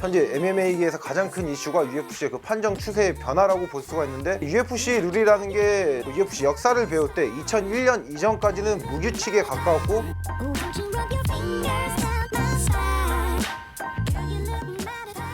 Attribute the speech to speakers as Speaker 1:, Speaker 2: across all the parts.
Speaker 1: 현재 MMA계에서 가장 큰 이슈가 UFC의 그 판정 추세의 변화라고 볼 수가 있는데, UFC 룰이라는 게 UFC 역사를 배울 때 2001년 이전까지는 무규칙에 가까웠고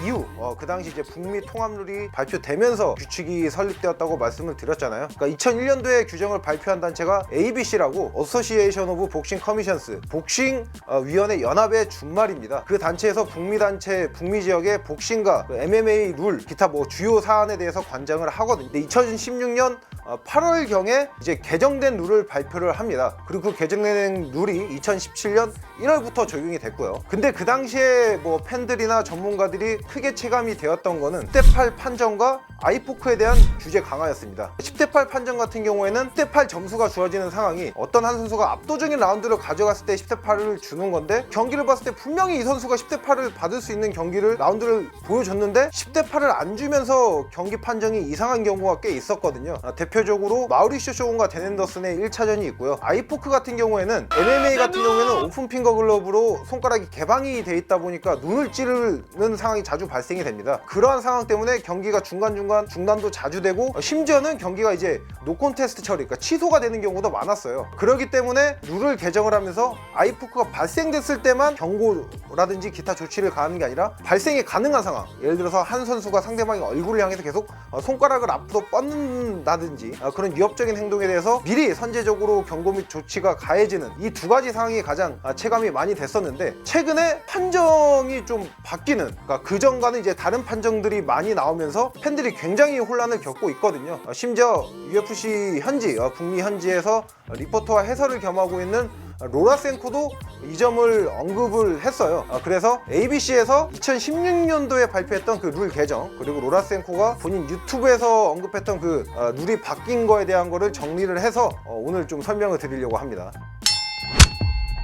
Speaker 1: 이후 그 당시 이제 북미 통합룰이 발표되면서 규칙이 설립되었다고 말씀을 드렸잖아요. 그러니까 2001년도에 규정을 발표한 단체가 ABC라고 Association of Boxing Commissions, 복싱 위원회 연합의 준말입니다. 그 단체에서 북미 단체, 북미 지역의 복싱과 MMA 룰, 기타 뭐 주요 사안에 대해서 관장을 하거든요. 근데 2016년 8월경에 이제 개정된 룰을 발표를 합니다. 그리고 그 개정된 룰이 2017년 1월부터 적용이 됐고요. 근데 그 당시에 뭐 팬들이나 전문가들이 크게 체감이 되었던 거는 10대 8 판정과 아이포크에 대한 규제 강화였습니다. 10대 8 판정 같은 경우에는 10대 8 점수가 주어지는 상황이 어떤 한 선수가 압도적인 라운드를 가져갔을 때 10대 8을 주는 건데, 경기를 봤을 때 분명히 이 선수가 10대 8을 받을 수 있는 경기를 라운드를 보여줬는데 10대 8을 안 주면서 경기 판정이 이상한 경우가 꽤 있었거든요. 대표적으로 마우리쇼 쇼군과 댄 앤더슨의 1차전이 있고요. 아이포크 같은 경우에는 MMA 같은 경우에는 오픈 핑거 글러브로 손가락이 개방이 돼 있다 보니까 눈을 찌르는 상황이 자주 발생이 됩니다. 그러한 상황 때문에 경기가 중간중간 중단도 자주 되고, 심지어는 경기가 이제 노콘테스트 처리, 그러니까 취소가 되는 경우도 많았어요. 그렇기 때문에 룰을 개정을 하면서 아이포크가 발생됐을 때만 경고라든지 기타 조치를 가하는 게 아니라 발생이 가능한 상황, 예를 들어서 한 선수가 상대방의 얼굴을 향해서 계속 손가락을 앞으로 뻗는다든지 그런 위협적인 행동에 대해서 미리 선제적으로 경고 및 조치가 가해지는 이 두 가지 상황이 가장 체감이 많이 됐었는데, 최근에 판정이 좀 바뀌는, 그러니까 그전과는 이제 다른 판정들이 많이 나오면서 팬들이 굉장히 혼란을 겪고 있거든요. 심지어 UFC 현지, 북미 현지에서 리포터와 해설을 겸하고 있는 로라센코도 이 점을 언급을 했어요. 그래서 ABC에서 2016년도에 발표했던 그 룰 개정, 그리고 로라센코가 본인 유튜브에서 언급했던 그 룰이 바뀐 거에 대한 거를 정리를 해서 오늘 좀 설명을 드리려고 합니다.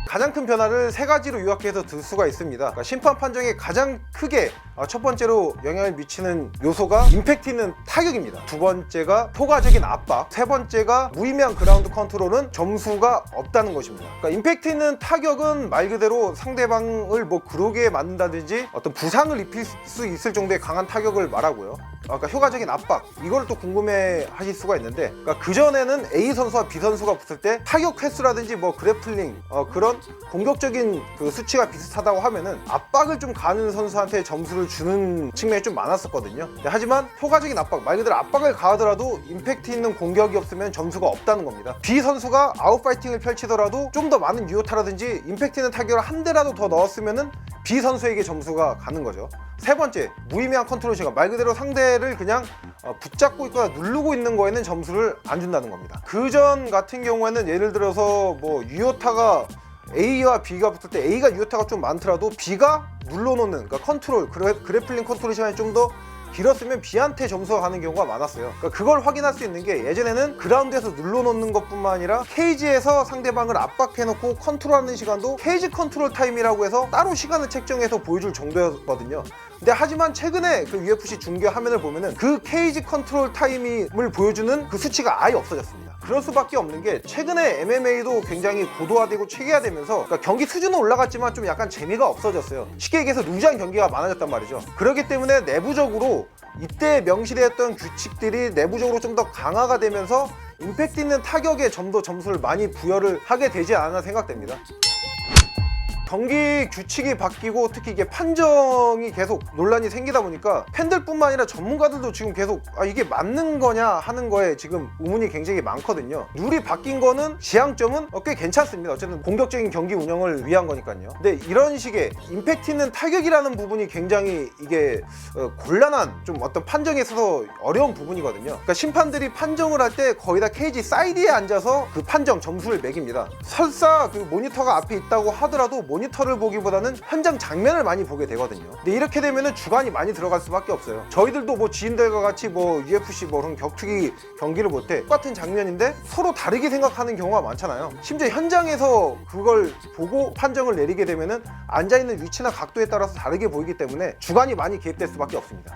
Speaker 1: 가장 큰 변화를 세 가지로 요약해서 들 수가 있습니다. 그러니까 심판 판정에 가장 크게 첫 번째로 영향을 미치는 요소가 임팩트 있는 타격입니다. 두 번째가 효과적인 압박, 세 번째가 무의미한 그라운드 컨트롤은 점수가 없다는 것입니다. 그러니까 임팩트 있는 타격은 말 그대로 상대방을 뭐 그러게 만든다든지 어떤 부상을 입힐 수 있을 정도의 강한 타격을 말하고요. 그러니까 효과적인 압박, 이걸 또 궁금해 하실 수가 있는데, 그러니까 그전에는 A 선수와 B 선수가 붙을 때 타격 횟수라든지 뭐 그래플링 그런 공격적인 그 수치가 비슷하다고 하면은 압박을 좀 가하는 선수한테 점수를 주는 측면이 좀 많았었거든요. 하지만 효과적인 압박, 말 그대로 압박을 가하더라도 임팩트 있는 공격이 없으면 점수가 없다는 겁니다. B 선수가 아웃파이팅을 펼치더라도 좀 더 많은 유효타라든지 임팩트 있는 타격을 한 대라도 더 넣었으면은 B 선수에게 점수가 가는 거죠. 세 번째, 무의미한 컨트롤 시간, 말 그대로 상대를 그냥 붙잡고 있거나 누르고 있는 거에는 점수를 안 준다는 겁니다. 그전 같은 경우에는 예를 들어서 뭐 유효타가 A와 B가 붙을 때 A가 유효타가 좀 많더라도 B가 눌러놓는, 그러니까 컨트롤, 그래플링 컨트롤 시간이 좀 더 길었으면 B한테 점수가 가는 경우가 많았어요. 그러니까 그걸 확인할 수 있는 게, 예전에는 그라운드에서 눌러놓는 것뿐만 아니라 케이지에서 상대방을 압박해놓고 컨트롤하는 시간도 케이지 컨트롤 타임이라고 해서 따로 시간을 책정해서 보여줄 정도였거든요. 근데 하지만 최근에 그 UFC 중계 화면을 보면은 그 케이지 컨트롤 타임을 보여주는 그 수치가 아예 없어졌습니다. 그럴 수밖에 없는 게, 최근에 MMA도 굉장히 고도화되고 체계화되면서 그러니까 경기 수준은 올라갔지만 좀 약간 재미가 없어졌어요. 쉽게 얘기해서 루즈한 경기가 많아졌단 말이죠. 그렇기 때문에 내부적으로 이때 명시되었던 규칙들이 내부적으로 좀 더 강화가 되면서 임팩트 있는 타격에 좀 더 점수를 많이 부여를 하게 되지 않았나 생각됩니다. 경기 규칙이 바뀌고 특히 이게 판정이 계속 논란이 생기다 보니까 팬들뿐만 아니라 전문가들도 지금 계속 이게 맞는 거냐 하는 거에 지금 의문이 굉장히 많거든요. 룰이 바뀐 거는 지향점은 꽤 괜찮습니다. 어쨌든 공격적인 경기 운영을 위한 거니까요. 근데 이런 식의 임팩트 있는 타격이라는 부분이 굉장히 이게 곤란한, 좀 어떤 판정에 있어서 어려운 부분이거든요. 그러니까 심판들이 판정을 할 때 거의 다 케이지 사이드에 앉아서 그 판정 점수를 매깁니다. 설사 그 모니터가 앞에 있다고 하더라도 모니터를 보기보다는 현장 장면을 많이 보게 되거든요. 근데 이렇게 되면은 주관이 많이 들어갈 수밖에 없어요. 저희들도 뭐 지인들과 같이 뭐 UFC 뭐 그런 격투기 경기를 볼 때 똑같은 장면인데 서로 다르게 생각하는 경우가 많잖아요. 심지어 현장에서 그걸 보고 판정을 내리게 되면은 앉아있는 위치나 각도에 따라서 다르게 보이기 때문에 주관이 많이 개입될 수밖에 없습니다.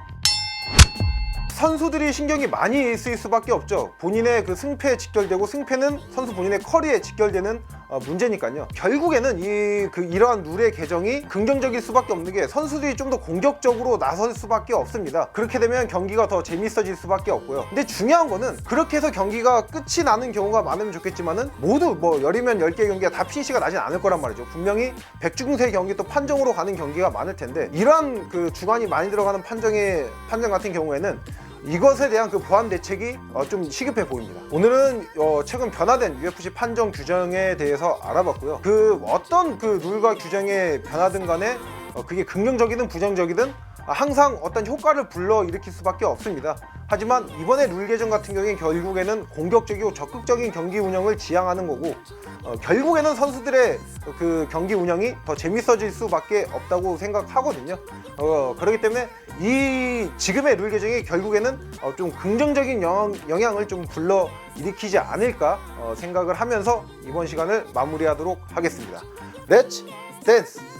Speaker 1: 선수들이 신경이 많이 쓰일 수밖에 없죠. 본인의 그 승패에 직결되고, 승패는 선수 본인의 커리어에 직결되는 문제니까요. 결국에는 이러한 룰의 개정이 긍정적일 수밖에 없는 게 선수들이 좀 더 공격적으로 나설 수밖에 없습니다. 그렇게 되면 경기가 더 재밌어질 수밖에 없고요. 근데 중요한 거는 그렇게 해서 경기가 끝이 나는 경우가 많으면 좋겠지만은 모두 뭐 10이면 10개 경기가 다 피니시가 나진 않을 거란 말이죠. 분명히 백중세 경기 또 판정으로 가는 경기가 많을 텐데 이러한 그 주관이 많이 들어가는 판정 같은 경우에는 이것에 대한 그 보완 대책이 좀 시급해 보입니다. 오늘은 최근 변화된 UFC 판정 규정에 대해서 알아봤고요. 그 어떤 그 룰과 규정의 변화든 간에 그게 긍정적이든 부정적이든 항상 어떤 효과를 불러일으킬 수밖에 없습니다. 하지만 이번에 룰 개정 같은 경우에 결국에는 공격적이고 적극적인 경기 운영을 지향하는 거고 결국에는 선수들의 그 경기 운영이 더 재밌어질 수밖에 없다고 생각하거든요. 그렇기 때문에 이 지금의 룰 개정이 결국에는 좀 긍정적인 영향을 좀 불러일으키지 않을까 생각을 하면서 이번 시간을 마무리하도록 하겠습니다. 렛츠 댄스!